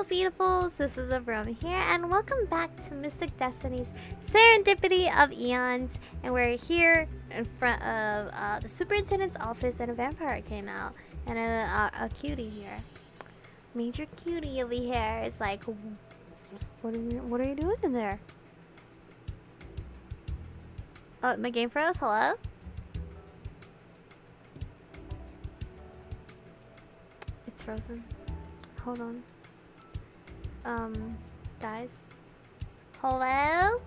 beautifuls, this is Aromie here, and welcome back to Mystic Destinies Serendipity of Aeons. And we're here in front of the superintendent's office, and a vampire came out, and a cutie here. Major cutie over here is like, what are you doing in there? Oh, my game froze. Hello? It's frozen. Hold on. Guys. Hello?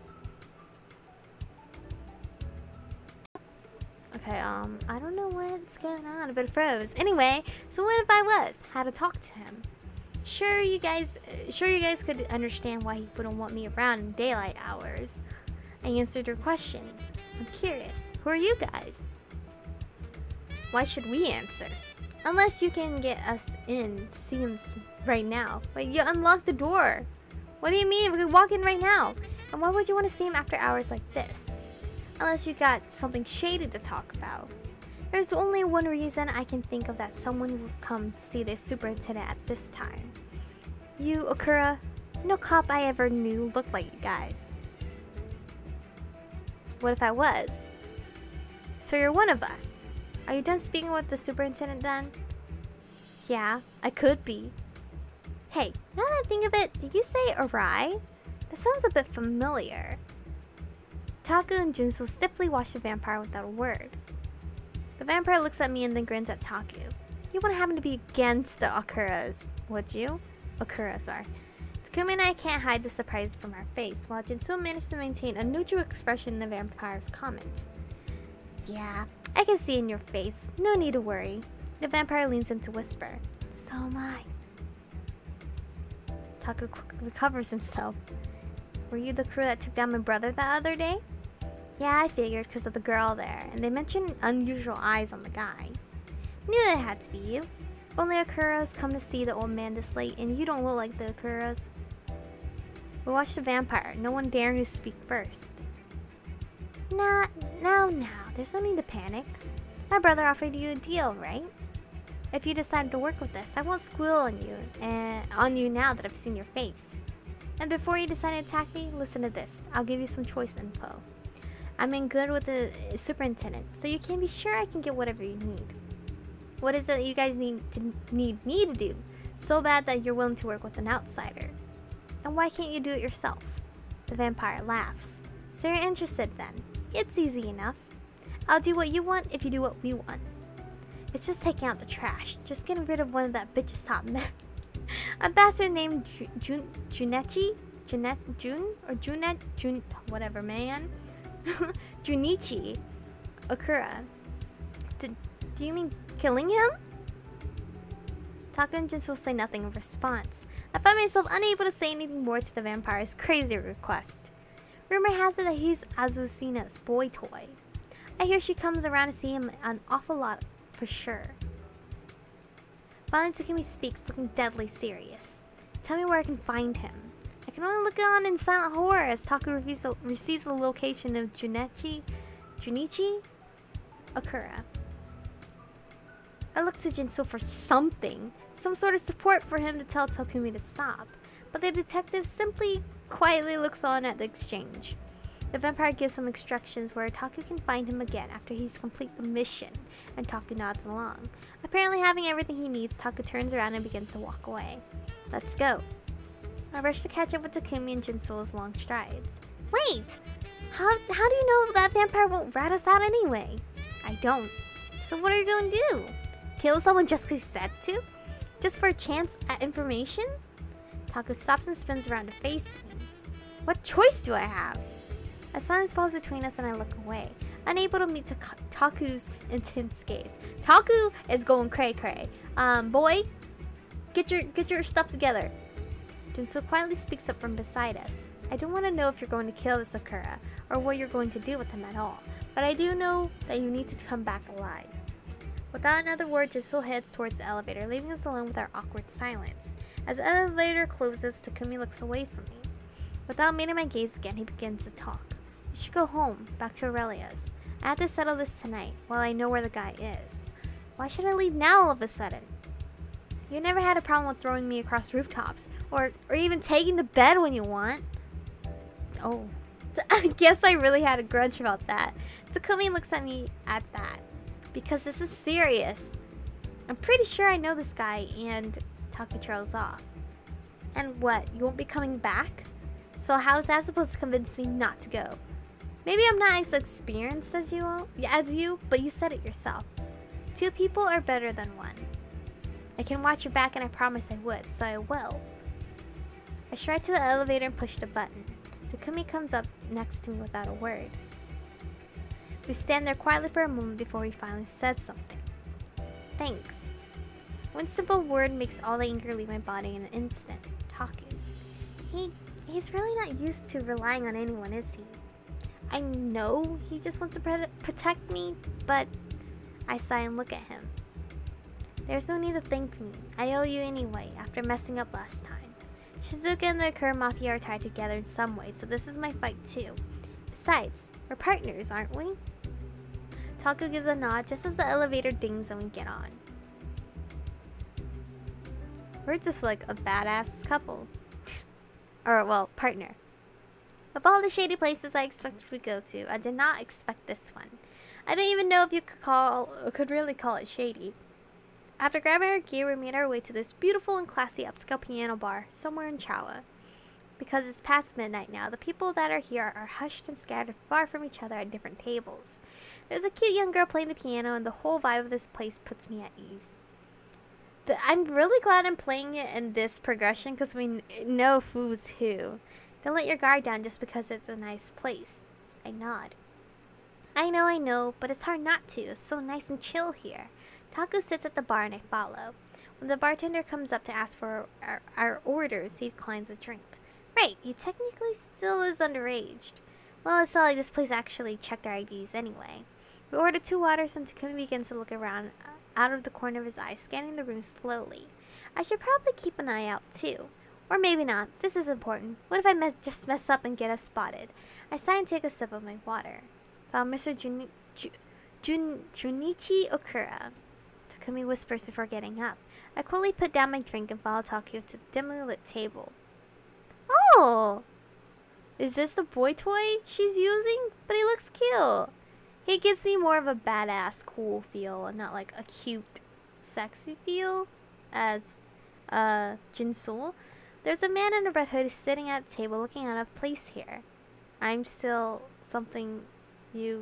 Okay, I don't know what's going on, but it froze. Anyway, so what if I had to talk to him? Sure you guys could understand why he wouldn't want me around in daylight hours. I answered your questions. I'm curious, who are you guys? Why should we answer? Unless you can get us in to see him right now. But you unlocked the door. What do you mean? We could walk in right now. And why would you want to see him after hours like this? Unless you got something shady to talk about. There's only one reason I can think of that someone would come to see the superintendent at this time. You, Okura, no cop I ever knew looked like you guys. What if I was? So you're one of us. Are you done speaking with the superintendent then? Yeah, I could be. Hey, now that I think of it, did you say Arai? That sounds a bit familiar. Taku and Junso stiffly watch the vampire without a word. The vampire looks at me and then grins at Taku. You wouldn't happen to be against the Okuras, would you? Okura, sorry. Takumi and I can't hide the surprise from our face, while Junso managed to maintain a neutral expression in the vampire's comment. Yeah, I can see in your face. No need to worry. The vampire leans in to whisper. So am I. Taku quickly recovers himself. Were you the crew that took down my brother the other day? Yeah, I figured because of the girl there, and they mentioned unusual eyes on the guy. Knew it had to be you. Only Okuras come to see the old man this late, and you don't look like the Okuras. We watched the vampire, no one daring to speak first. Nah, now, there's no need to panic. My brother offered you a deal, right? If you decided to work with us, I won't squeal on you now that I've seen your face. And before you decide to attack me, listen to this. I'll give you some choice info. I'm in good with the superintendent, so you can be sure I can get whatever you need. What is it that you guys need me to do so bad that you're willing to work with an outsider? And why can't you do it yourself? The vampire laughs. So you're interested then? It's easy enough. I'll do what you want if you do what we want. It's just taking out the trash. Just getting rid of one of that bitch's top men. A bastard named whatever, man. Junichi Okura. Do you mean killing him? Taku and Jinsu say nothing in response. I find myself unable to say anything more to the vampire's crazy request. Rumor has it that he's Azucena's boy toy. I hear she comes around to see him an awful lot for sure. Finally, Takumi speaks, looking deadly serious. Tell me where I can find him. I can only look on in silent horror as Taku receives the location of Junichi Okura. I look to Jinso for something, some sort of support for him to tell Takumi to stop, but the detective simply quietly looks on at the exchange. The vampire gives some instructions where Taku can find him again after he's complete the mission, and Taku nods along. Apparently having everything he needs, Taku turns around and begins to walk away. Let's go. I rush to catch up with Takumi and Jinso's long strides. Wait! How do you know that vampire won't rat us out anyway? I don't. So what are you going to do? Kill someone just because he said to? Just for a chance at information? Taku stops and spins around to face me. What choice do I have? A silence falls between us and I look away, unable to meet Taku's intense gaze. Taku is going cray-cray. Boy, get your stuff together. Junso quietly speaks up from beside us. I don't want to know if you're going to kill this Okura, or what you're going to do with him at all, but I do know that you need to come back alive. Without another word, Junso heads towards the elevator, leaving us alone with our awkward silence. As the elevator closes, Takumi looks away from me. Without meeting my gaze again, he begins to talk. You should go home, back to Aurelia's. I have to settle this tonight, while I know where the guy is. Why should I leave now all of a sudden? You never had a problem with throwing me across rooftops, or even taking the bed when you want. Oh, I guess I really had a grudge about that. Takumi looks at me at that, because this is serious. I'm pretty sure I know this guy, and Taki trails off. And what, you won't be coming back? So how is that supposed to convince me not to go? Maybe I'm not as experienced as you, but you said it yourself. 2 people are better than 1. I can watch your back and I promise I would, so I will. I stride to the elevator and push the button. Takumi comes up next to me without a word. We stand there quietly for a moment before he finally says something. Thanks. One simple word makes all the anger leave my body in an instant. Talking. He's really not used to relying on anyone, is he? I know he just wants to protect me, but I sigh and look at him. There's no need to thank me. I owe you anyway, after messing up last time. Shizuka and the Akura Mafia are tied together in some way, so this is my fight too. Besides, we're partners, aren't we? Taku gives a nod just as the elevator dings and we get on. We're just like a badass couple. Or, well, partner. Of all the shady places I expected we go to, I did not expect this one. I don't even know if you could really call it shady. After grabbing our gear, we made our way to this beautiful and classy upscale piano bar somewhere in Chawa. Because it's past midnight now, the people that are here are hushed and scattered far from each other at different tables. There's a cute young girl playing the piano, and the whole vibe of this place puts me at ease. I'm really glad I'm playing it in this progression because we know who's who. Don't let your guard down just because it's a nice place. I nod. I know, but it's hard not to. It's so nice and chill here. Taku sits at the bar and I follow. When the bartender comes up to ask for our orders, he declines a drink. Right, he technically still is underage. Well, it's not like this place actually checked our IDs anyway. We order 2 waters and Takumi begins to look around out of the corner of his eye, scanning the room slowly. I should probably keep an eye out too. Or maybe not. This is important. What if I just mess up and get us spotted? I sigh and take a sip of my water. Found Mr. Junichi Okura. Takumi whispers before getting up. I quickly put down my drink and follow Taku to the dimly lit table. Oh! Is this the boy toy she's using? But he looks cute. He gives me more of a badass, cool feel and not like a cute, sexy feel as Jinsoul. There's a man in a red hood sitting at a table looking out of place here. I'm still something I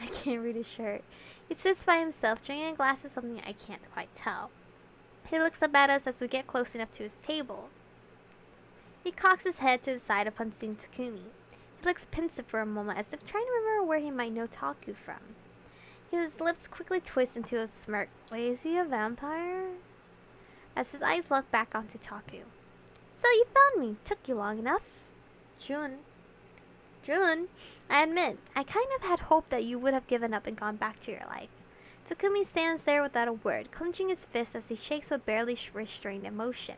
can't read his shirt. He sits by himself, drinking a glass of something I can't quite tell. He looks up at us as we get close enough to his table. He cocks his head to the side upon seeing Takumi. He looks pensive for a moment, as if trying to remember where he might know Taku from. His lips quickly twist into a smirk. Wait, is he a vampire? As his eyes look back onto Taku. So you found me. Took you long enough. Jun, I admit, I kind of had hoped that you would have given up and gone back to your life. Takumi stands there without a word, clenching his fist as he shakes with barely restrained emotion.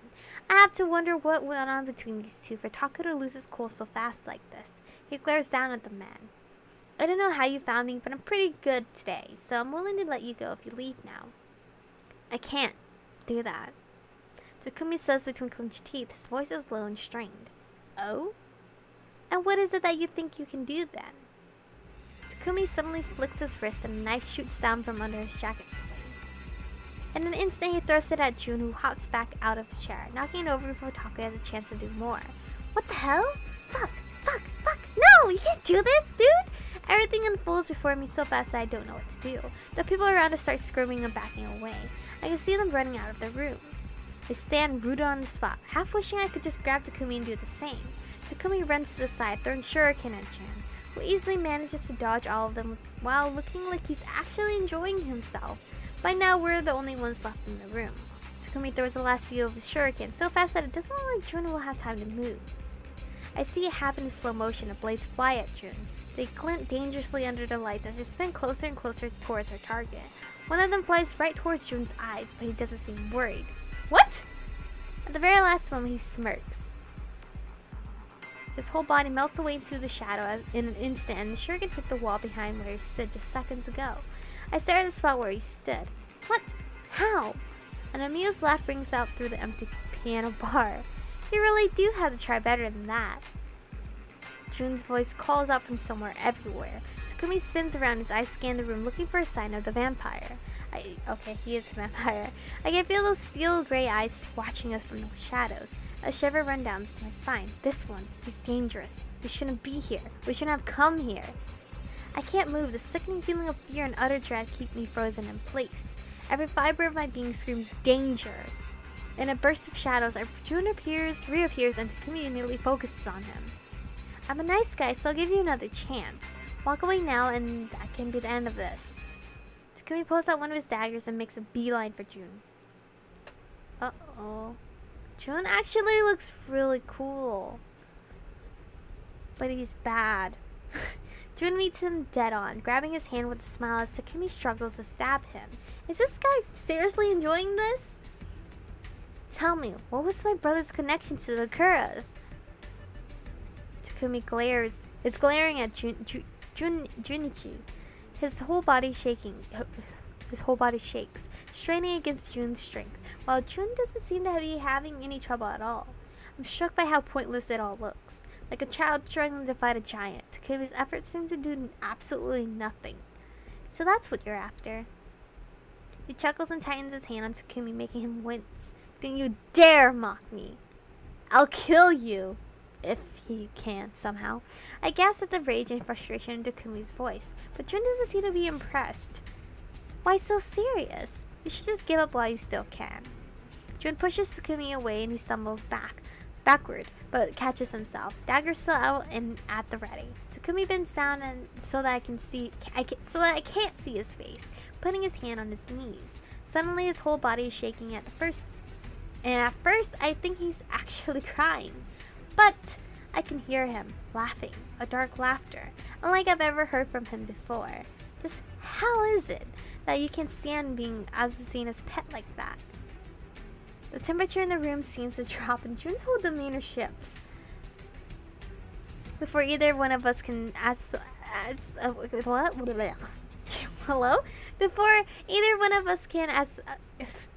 I have to wonder what went on between these two for Taku to lose his cool so fast like this. He glares down at the man. I don't know how you found me, but I'm pretty good today, so I'm willing to let you go if you leave now. I can't do that. Takumi says between clenched teeth, his voice is low and strained. Oh? And what is it that you think you can do then? Takumi suddenly flicks his wrist and a knife shoots down from under his jacket sleeve. In an instant, he thrusts it at Jun, who hops back out of his chair, knocking it over before Taku has a chance to do more. What the hell? Fuck! No! You can't do this, dude! Everything unfolds before me so fast that I don't know what to do. The people around us start screaming and backing away. I can see them running out of the room. They stand rooted on the spot, half wishing I could just grab Takumi and do the same. Takumi runs to the side, throwing shuriken at Jun, who easily manages to dodge all of them while looking like he's actually enjoying himself. By now, we're the only ones left in the room. Takumi throws the last few of his shuriken so fast that it doesn't look like Jun will have time to move. I see it happen in slow motion, and blades fly at Jun. They glint dangerously under the lights as they spin closer and closer towards their target. One of them flies right towards Jun's eyes, but he doesn't seem worried. What? At the very last moment, he smirks. His whole body melts away into the shadow in an instant, and the shuriken hit the wall behind where he stood just seconds ago. I stare at the spot where he stood. What? How? An amused laugh rings out through the empty piano bar. You really do have to try better than that. Jun's voice calls out from somewhere everywhere. Takumi spins around, his eyes scan the room looking for a sign of the vampire. Okay, he is a vampire. I can feel those steel gray eyes watching us from the shadows. A shiver runs down my spine. This one, he's dangerous. We shouldn't be here. We shouldn't have come here. I can't move. The sickening feeling of fear and utter dread keep me frozen in place. Every fiber of my being screams danger. In a burst of shadows, Jun reappears, and Takumi immediately focuses on him. I'm a nice guy, so I'll give you another chance. Walk away now, and that can be the end of this. Takumi pulls out one of his daggers and makes a beeline for Jun. Uh-oh. Jun actually looks really cool. But he's bad. Jun meets him dead on, grabbing his hand with a smile as Takumi struggles to stab him. Is this guy seriously enjoying this? Tell me, what was my brother's connection to the Kuras? Takumi is glaring at Junichi. His whole body shakes, straining against Jun's strength, while Jun doesn't seem to be having any trouble at all. I'm struck by how pointless it all looks. Like a child struggling to fight a giant, Takumi's efforts seem to do absolutely nothing. So that's what you're after. He chuckles and tightens his hand on Takumi, making him wince. Don't you dare mock me. I'll kill you. If he can, somehow. I gasp at the rage and frustration in Takumi's voice, but Jun doesn't seem to be impressed. Why so serious? You should just give up while you still can. Jun pushes Takumi away and he stumbles backward, but catches himself. Dagger still out and at the ready. Takumi bends down and so that I can't see his face, putting his hand on his knees. Suddenly his whole body is shaking at first I think he's actually crying. But I can hear him laughing, a dark laughter, unlike I've ever heard from him before. How is it that you can stand being seen as pet like that? The temperature in the room seems to drop and Jun's whole demeanor shifts. Before either one of us can Hello? Before either one of us can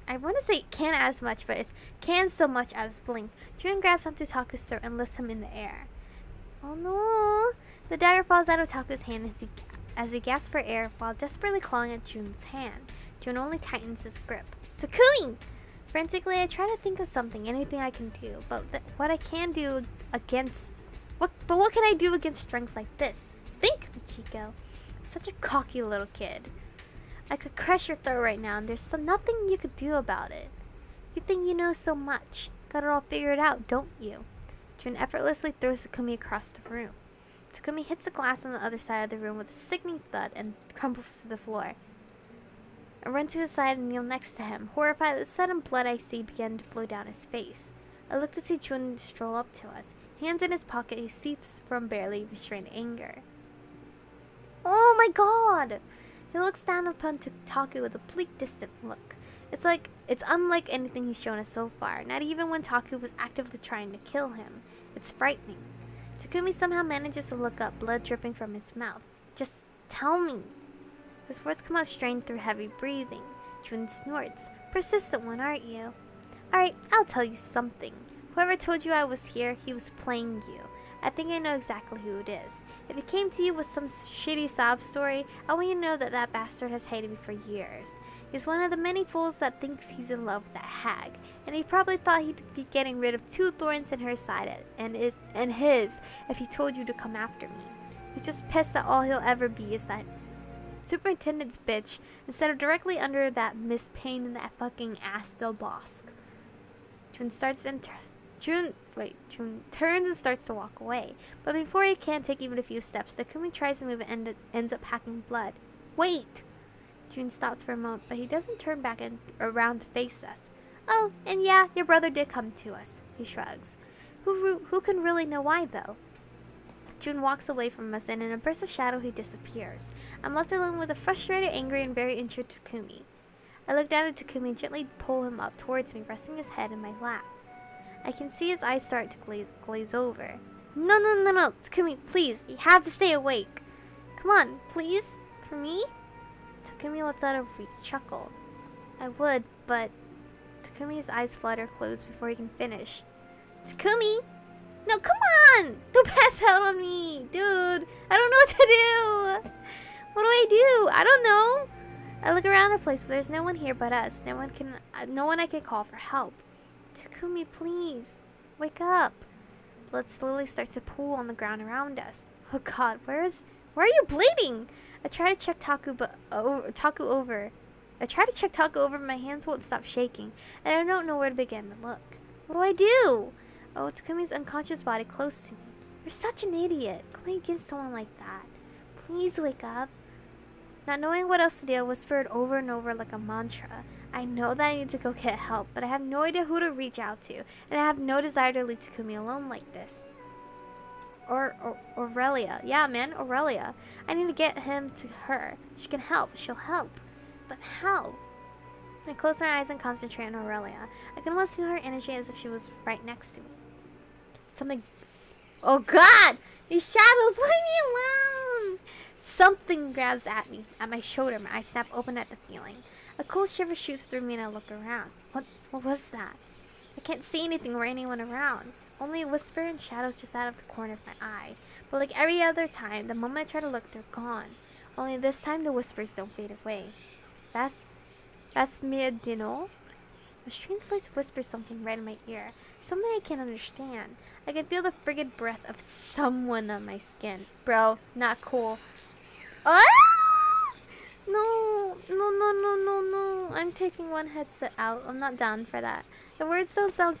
I want to say can as much, but it's can so much as blink. Jun grabs onto Taku's throat and lifts him in the air. Oh no! The dagger falls out of Taku's hand as he gasps for air while desperately clawing at Jun's hand. Jun only tightens his grip. Takumi! Frantically, I try to think of something, anything I can do, but what can I do against strength like this? Think, Michiko. Such a cocky little kid. I could crush your throat right now and there's nothing you could do about it. You think you know so much. Got it all figured out, don't you? Jun effortlessly throws Takumi across the room. Takumi hits a glass on the other side of the room with a sickening thud and crumbles to the floor. I run to his side and kneel next to him, horrified at the sudden blood I see begin to flow down his face. I look to see Jun stroll up to us. Hands in his pocket, he seethes from barely restrained anger. Oh my god! He looks down upon Taku with a bleak, distant look. It's unlike anything he's shown us so far, not even when Taku was actively trying to kill him. It's frightening. Takumi somehow manages to look up, blood dripping from his mouth. Just tell me. His words come out strained through heavy breathing. Jun snorts. Persistent one, aren't you? Alright, I'll tell you something. Whoever told you I was here, he was playing you. I think I know exactly who it is. If he came to you with some shitty sob story, I want you to know that that bastard has hated me for years. He's one of the many fools that thinks he's in love with that hag, and he probably thought he'd be getting rid of 2 thorns in her side and his if he told you to come after me. He's just pissed that all he'll ever be is that superintendent's bitch instead of directly under that Miss Payne in that fucking ass Del Bosque. Jun turns and starts to walk away, but before he can take even a few steps, Takumi tries to move and ends up hacking blood. Wait! Jun stops for a moment, but he doesn't turn back around to face us. Oh, and yeah, your brother did come to us, he shrugs. Who can really know why, though? Jun walks away from us, and in a burst of shadow, he disappears. I'm left alone with a frustrated, angry, and very injured Takumi. I look down at Takumi and gently pull him up towards me, resting his head in my lap. I can see his eyes start to glaze over. No, Takumi, please, you have to stay awake. Come on, please, for me? Takumi lets out a weak chuckle. I would, but... Takumi's eyes flutter closed before he can finish. Takumi! No, come on! Don't pass out on me! Dude, I don't know what to do! What do I do? I don't know! I look around the place, but there's no one here but us. No one I can call for help. Takumi, please. Wake up. Blood slowly starts to pool on the ground around us. Oh god, where are you bleeding? I try to check Taku over. I try to check Taku over, but my hands won't stop shaking, and I don't know where to begin to look. What do I do? Oh, Takumi's unconscious body close to me. You're such an idiot. Going against someone like that. Please wake up. Not knowing what else to do, I whispered over and over like a mantra. I know that I need to go get help, but I have no idea who to reach out to, and I have no desire to leave Takumi alone like this. Or Aurelia. Yeah, man, Aurelia. I need to get him to her. She can help. She'll help. But how? I close my eyes and concentrate on Aurelia. I can almost feel her energy as if she was right next to me. Something... Oh god! These shadows, leave me alone! Something grabs at me, at my shoulder. My eyes snap open at the feeling. A cold shiver shoots through me and I look around. What was that? I can't see anything or anyone around. Only a whisper and shadows just out of the corner of my eye. But like every other time, the moment I try to look, they're gone. Only this time the whispers don't fade away. That's Miedino? A strange voice whispers something right in my ear. Something I can't understand. I can feel the friggin' breath of someone on my skin. Bro, not cool. Ah! No. I'm taking one headset out. I'm not down for that. The words don't sound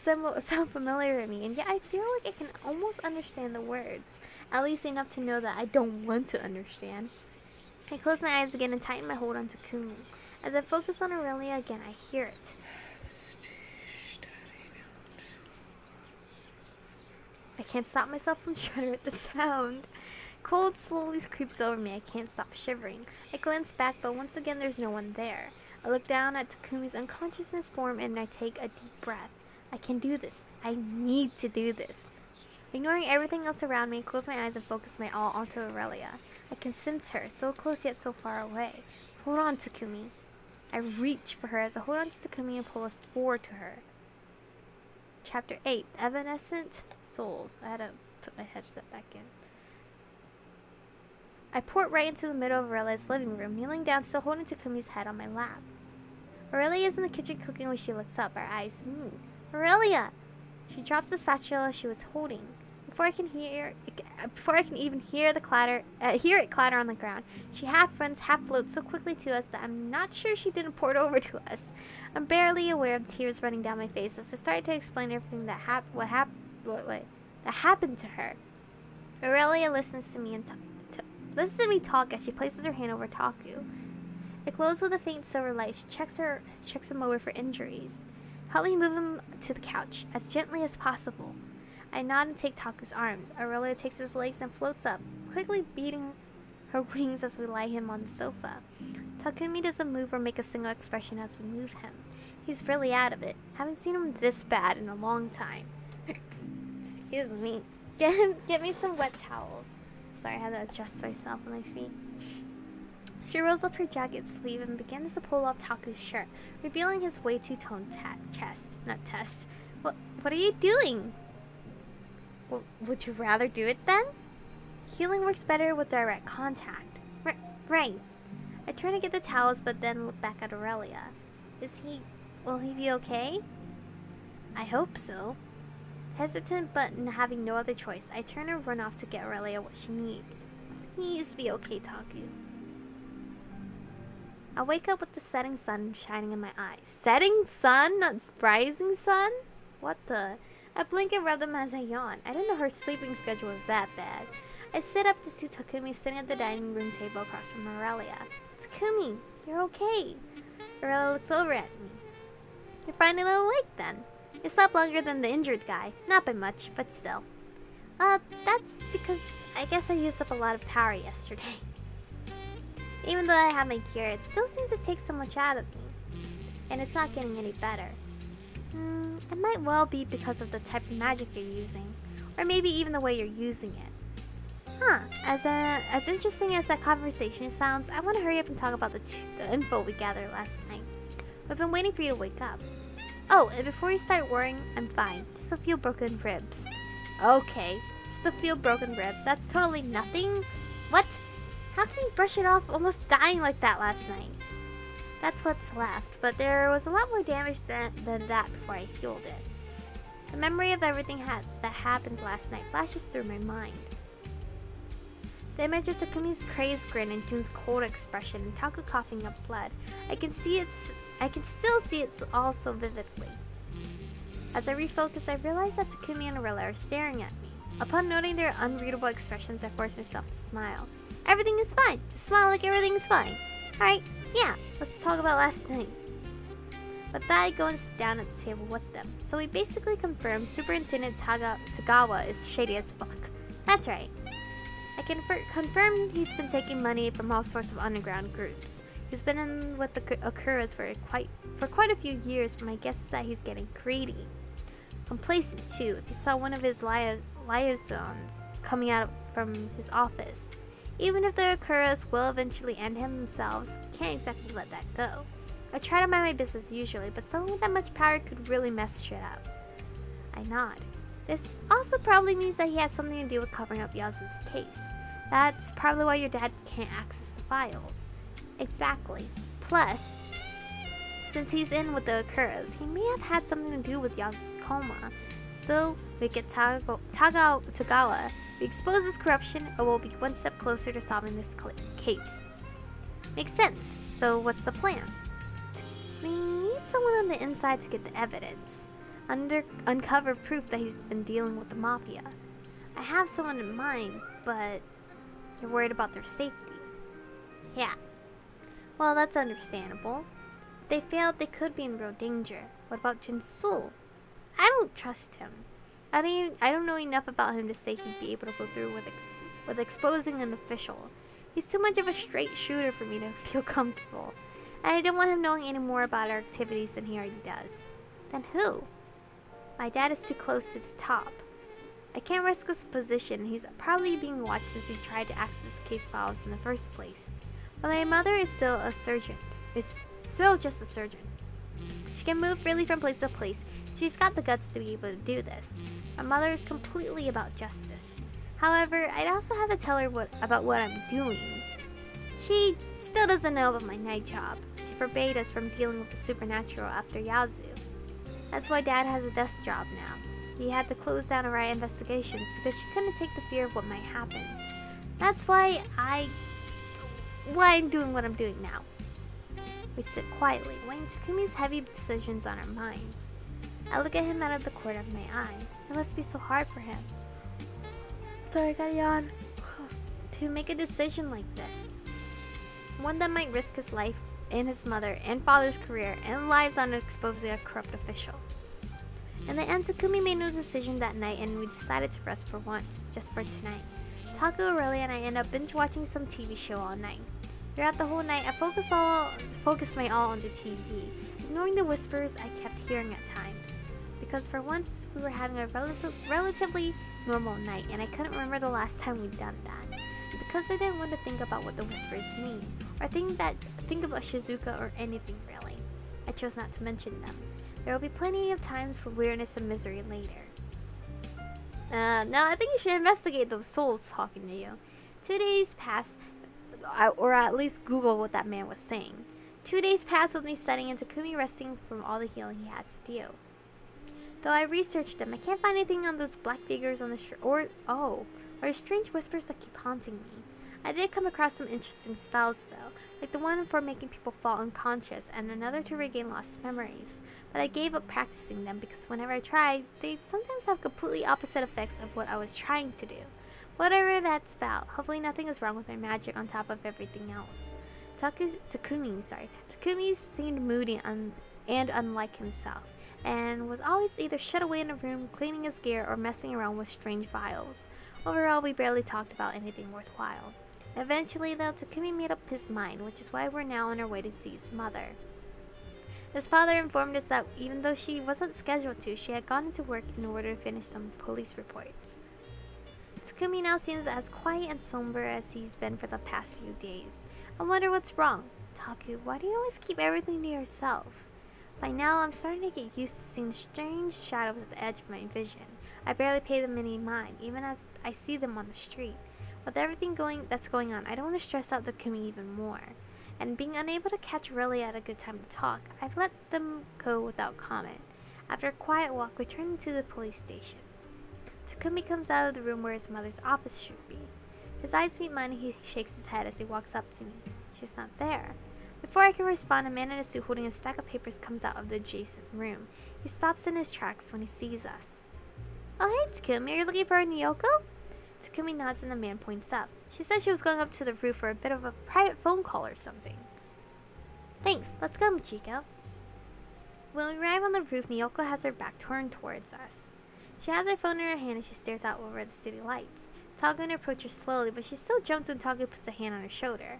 familiar to me, and yet I feel like I can almost understand the words. At least enough to know that I don't want to understand. I close my eyes again and tighten my hold on Takumi. As I focus on Aurelia again, I hear it. I can't stop myself from shuddering at the sound. Cold slowly creeps over me. I can't stop shivering. I glance back, but once again there's no one there. I look down at Takumi's unconsciousness form and I take a deep breath. I can do this. I need to do this. Ignoring everything else around me, I close my eyes and focus my all onto Aurelia. I can sense her, so close yet so far away. Hold on, Takumi. I reach for her as I hold on to Takumi and pull us forward to her. Chapter 8, Evanescent Souls. I had to put my headset back in. I port right into the middle of Aurelia's living room, kneeling down, still holding Takumi's head on my lap. Aurelia is in the kitchen cooking when she looks up, our eyes meet. Aurelia! She drops the spatula she was holding. Before I can even hear it clatter on the ground, she half runs, half floats so quickly to us that I'm not sure she didn't port over to us. I'm barely aware of tears running down my face as I started to explain everything that happened to her. Aurelia listens to me talk as she places her hand over Taku. It glows with a faint silver light. She checks him over for injuries. Help me move him to the couch as gently as possible. I nod and take Taku's arms. Aurelia takes his legs and floats up, quickly beating her wings as we lie him on the sofa. Takumi doesn't move or make a single expression as we move him. He's really out of it. Haven't seen him this bad in a long time. Excuse me. Get me some wet towels. Sorry, I had to adjust myself when I see. She rolls up her jacket sleeve and begins to pull off Taku's shirt, revealing his way two-toned chest. What are you doing? Would you rather do it then? Healing works better with direct contact. Right. I turn to get the towels, but then look back at Aurelia. Will he be okay? I hope so. Hesitant, but having no other choice, I turn and run off to get Aurelia what she needs. Please be okay, Taku. I wake up with the setting sun shining in my eyes. Setting sun? Not rising sun? What the? I blink and rub them as I yawn. I didn't know her sleeping schedule was that bad. I sit up to see Takumi sitting at the dining room table across from Aurelia. Takumi, you're okay. Aurelia looks over at me. You're finally awake then. You slept longer than the injured guy. Not by much, but still. That's because I guess I used up a lot of power yesterday. Even though I have my cure, it still seems to take so much out of me. And it's not getting any better. It might well be because of the type of magic you're using. Or maybe even the way you're using it. Huh, as interesting as that conversation sounds, I want to hurry up and talk about the info we gathered last night. We've been waiting for you to wake up. Oh, and before you start worrying, I'm fine. Just a few broken ribs. Okay, just a few broken ribs. That's totally nothing? What? How can you brush it off almost dying like that last night? That's what's left, but there was a lot more damage than that before I healed it. The memory of everything that happened last night flashes through my mind. The image of Takumi's crazed grin and Jun's cold expression and Taku coughing up blood. I can still see it all so vividly. As I refocus, I realize that Takumi and Arilla are staring at me. Upon noting their unreadable expressions, I force myself to smile. Everything is fine. To smile like everything is fine. Alright, yeah, let's talk about last night. With that, I go and sit down at the table with them. So we basically confirmed Superintendent Tagawa is shady as fuck. That's right. I can confirm he's been taking money from all sorts of underground groups. He's been in with the Akuras for quite a few years, but my guess is that he's getting greedy. Complacent too, if you saw one of his liaisons coming out from his office. Even if the Akuras will eventually end him themselves, can't exactly let that go. I try to mind my business usually, but someone with that much power could really mess shit up. I nod. This also probably means that he has something to do with covering up Yasu's case. That's probably why your dad can't access the files. Exactly. Plus, since he's in with the Akuras, he may have had something to do with Yasu's coma. So, we get Tagawa, we expose his corruption, and we'll be one step closer to solving this case. Makes sense. So, what's the plan? We need someone on the inside to get the evidence. Uncover proof that he's been dealing with the mafia. I have someone in mind, but you're worried about their safety. Yeah. Well, that's understandable. If they failed, they could be in real danger. What about Jinsul? I don't trust him. I don't know enough about him to say he'd be able to go through with exposing an official. He's too much of a straight shooter for me to feel comfortable. And I don't want him knowing any more about our activities than he already does. Then who? My dad is too close to the top. I can't risk his position. He's probably being watched since he tried to access case files in the first place. But my mother is still a surgeon. Is still just a surgeon. She can move freely from place to place. She's got the guts to be able to do this. My mother is completely about justice. However, I'd also have to tell her about what I'm doing. She still doesn't know about my night job. She forbade us from dealing with the supernatural after Yazu. That's why Dad has a desk job now. He had to close down Araya investigations because she couldn't take the fear of what might happen. That's why I'm doing what I'm doing now. We sit quietly, weighing Takumi's heavy decisions on our minds. I look at him out of the corner of my eye. It must be so hard for him. Sorry, I gotta yawn. To make a decision like this. One that might risk his life and his mother and father's career and lives on exposing a corrupt official. In the end, Takumi made no decision that night and we decided to rest for once, just for tonight. Taku, Aurelia, and I end up binge watching some TV show all night. Throughout the whole night, I focused my all on the TV, ignoring the whispers I kept hearing at times. Because for once, we were having a relatively normal night and I couldn't remember the last time we'd done that. And because I didn't want to think about what the whispers mean, or think about Shizuka or anything really, I chose not to mention them. There will be plenty of times for weirdness and misery later. Now I think you should investigate those souls talking to you. 2 days passed, or at least Google what that man was saying. 2 days passed with me studying and Takumi resting from all the healing he had to do. Though I researched them, I can't find anything on those black figures on the or strange whispers that keep haunting me. I did come across some interesting spells though, like the one for making people fall unconscious and another to regain lost memories. But I gave up practicing them because whenever I tried, they sometimes have completely opposite effects of what I was trying to do. Whatever that's about, hopefully nothing is wrong with my magic on top of everything else. Takumi seemed moody and unlike himself, and was always either shut away in a room, cleaning his gear, or messing around with strange vials. Overall, we barely talked about anything worthwhile. Eventually, though, Takumi made up his mind, which is why we're now on our way to see his mother. His father informed us that even though she wasn't scheduled to, she had gone into work in order to finish some police reports. Takumi now seems as quiet and somber as he's been for the past few days. I wonder what's wrong. Taku, why do you always keep everything to yourself? By now, I'm starting to get used to seeing strange shadows at the edge of my vision. I barely pay them any mind, even as I see them on the street. With everything that's going on, I don't want to stress out Takumi even more. And being unable to catch Riley at a good time to talk, I've let them go without comment. After a quiet walk, we turn into the police station. Takumi comes out of the room where his mother's office should be. His eyes meet mine and he shakes his head as he walks up to me. She's not there. Before I can respond, a man in a suit holding a stack of papers comes out of the adjacent room. He stops in his tracks when he sees us. Oh, hey, Takumi, are you looking for Nyoko? Takumi nods and the man points up. She said she was going up to the roof for a bit of a private phone call or something. Thanks, let's go, Michiko. When we arrive on the roof, Nyoko has her back turned towards us. She has her phone in her hand and she stares out over the city lights. Taku approaches slowly, but she still jumps when Taku puts a hand on her shoulder.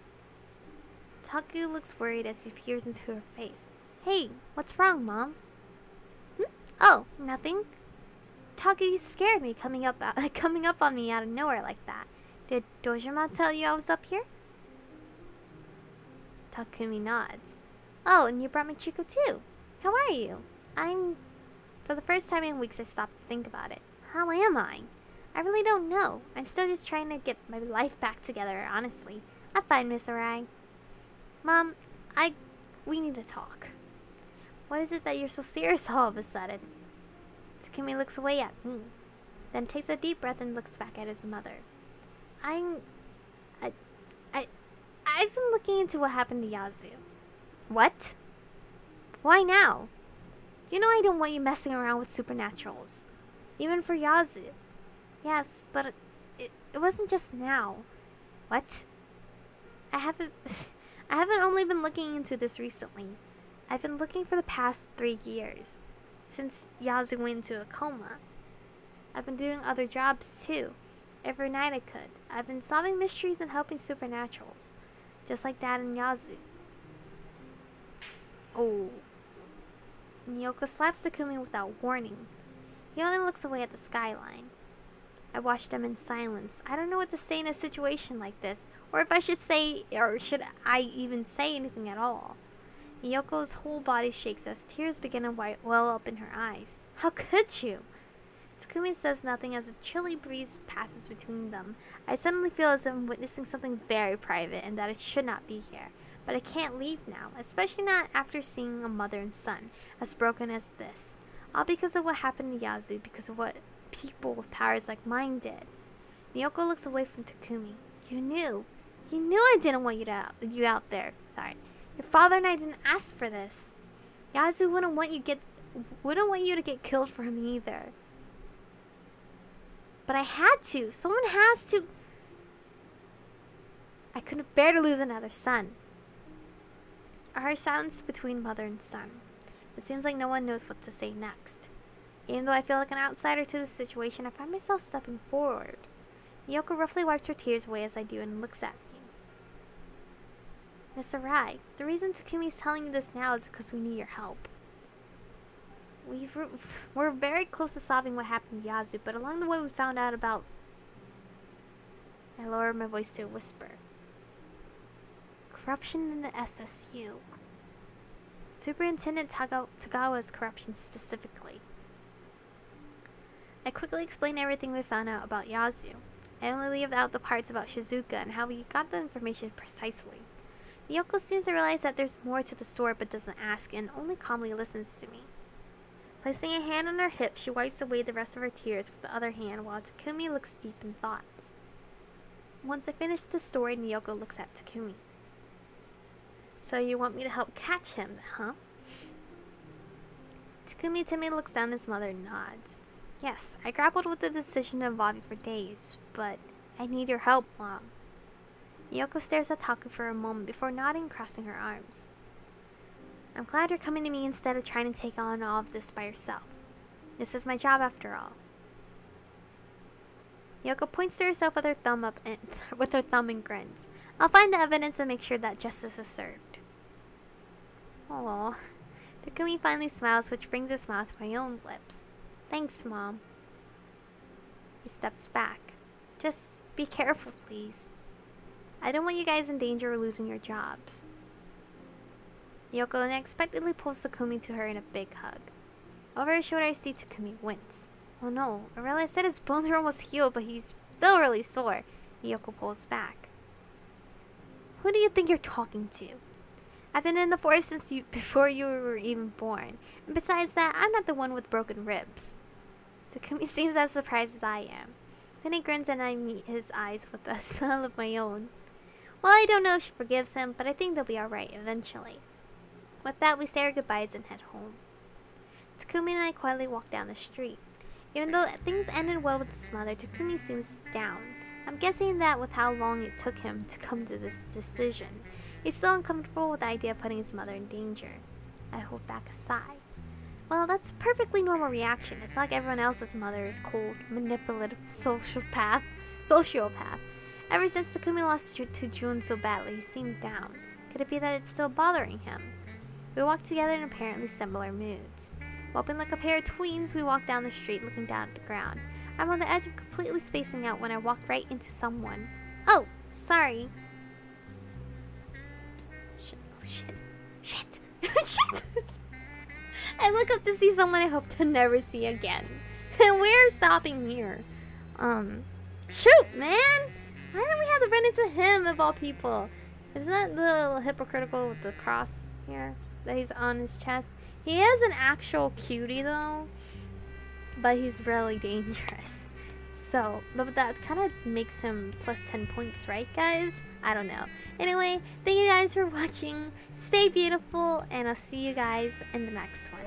Taku looks worried as he peers into her face. Hey, what's wrong, Mom? Oh, nothing. Taku, you scared me coming up on me out of nowhere like that. Did Dojima tell you I was up here? Takumi nods. Oh, and you brought Michiko too. How are you? For the first time in weeks I stopped to think about it. How am I? I really don't know. I'm still just trying to get my life back together, honestly. I'm fine, Miss Arai. Mom, we need to talk. What is it that you're so serious all of a sudden? Takumi looks away at me, then takes a deep breath and looks back at his mother. I've been looking into what happened to Yazu. What? Why now? You know I don't want you messing around with supernaturals. Even for Yazu. Yes, but it wasn't just now. What? I haven't only been looking into this recently. I've been looking for the past 3 years. Since Yazu went into a coma. I've been doing other jobs too. Every night I could. I've been solving mysteries and helping supernaturals. Just like Dad and Yazu. Oh. Nyoko slaps Takumi without warning. He only looks away at the skyline. I watch them in silence. I don't know what to say in a situation like this, or if I should say, or should I even say anything at all. Nyoko's whole body shakes as tears begin to well up in her eyes. How could you? Takumi says nothing as a chilly breeze passes between them. I suddenly feel as if I'm witnessing something very private and that it should not be here. But I can't leave now, especially not after seeing a mother and son as broken as this. All because of what happened to Yazu, because of what people with powers like mine did. Nyoko looks away from Takumi. You knew I didn't want you out there. Sorry. Your father and I didn't ask for this. Yazu wouldn't want you to get killed for him either. But I had to. Someone has to. I couldn't bear to lose another son. Our silence between mother and son. It seems like no one knows what to say next. Even though I feel like an outsider to the situation, I find myself stepping forward. Nyoko roughly wipes her tears away as I do and looks at me. Miss Arai, the reason Takumi's telling you this now is because we need your help. We're very close to solving what happened to Yazu, but along the way we found out about... I lower my voice to a whisper. Corruption in the SSU. Superintendent Tagawa's corruption specifically. I quickly explained everything we found out about Yazu. I only leave out the parts about Shizuka and how we got the information precisely. Nyoko seems to realize that there's more to the story but doesn't ask and only calmly listens to me. Placing a hand on her hip, she wipes away the rest of her tears with the other hand while Takumi looks deep in thought. Once I finish the story, Nyoko looks at Takumi. So you want me to help catch him, huh? Takumi timidly looks down at his mother and nods. Yes, I grappled with the decision to involve you for days, but I need your help, Mom. Nyoko stares at Taku for a moment before nodding and crossing her arms. I'm glad you're coming to me instead of trying to take on all of this by yourself. This is my job after all. Nyoko points to herself with her thumb and grins. I'll find the evidence and make sure that justice is served. Aww. Takumi finally smiles, which brings a smile to my own lips. Thanks, Mom. He steps back. Just be careful, please. I don't want you guys in danger of losing your jobs. Yoko unexpectedly pulls Takumi to her in a big hug. Over her shoulder, I see Takumi wince. Oh no, I realized that his bones are almost healed, but he's still really sore. Yoko pulls back. Who do you think you're talking to? I've been in the forest since before you were even born. And besides that, I'm not the one with broken ribs. Takumi seems as surprised as I am. Then he grins and I meet his eyes with a smile of my own. Well, I don't know if she forgives him, but I think they'll be alright eventually. With that, we say our goodbyes and head home. Takumi and I quietly walk down the street. Even though things ended well with his mother, Takumi seems down. I'm guessing that with how long it took him to come to this decision, he's still uncomfortable with the idea of putting his mother in danger. I hold back a sigh. Well, that's a perfectly normal reaction. It's not like everyone else's mother is cold, manipulative, sociopath. Ever since Takumi lost to June so badly, he seemed down. Could it be that it's still bothering him? We walk together in apparently similar moods. Moping like a pair of tweens, we walk down the street looking down at the ground. I'm on the edge of completely spacing out when I walk right into someone. Oh, sorry. Shit. Shit. I look up to see someone I hope to never see again. And we're stopping here. Shoot, man! Why did we have to run into him of all people? Isn't that a little hypocritical with the cross here that he's on his chest? He is an actual cutie though, but he's really dangerous. So, but that kind of makes him plus 10 points, right guys? I don't know. Anyway, thank you guys for watching. Stay beautiful, and I'll see you guys in the next one.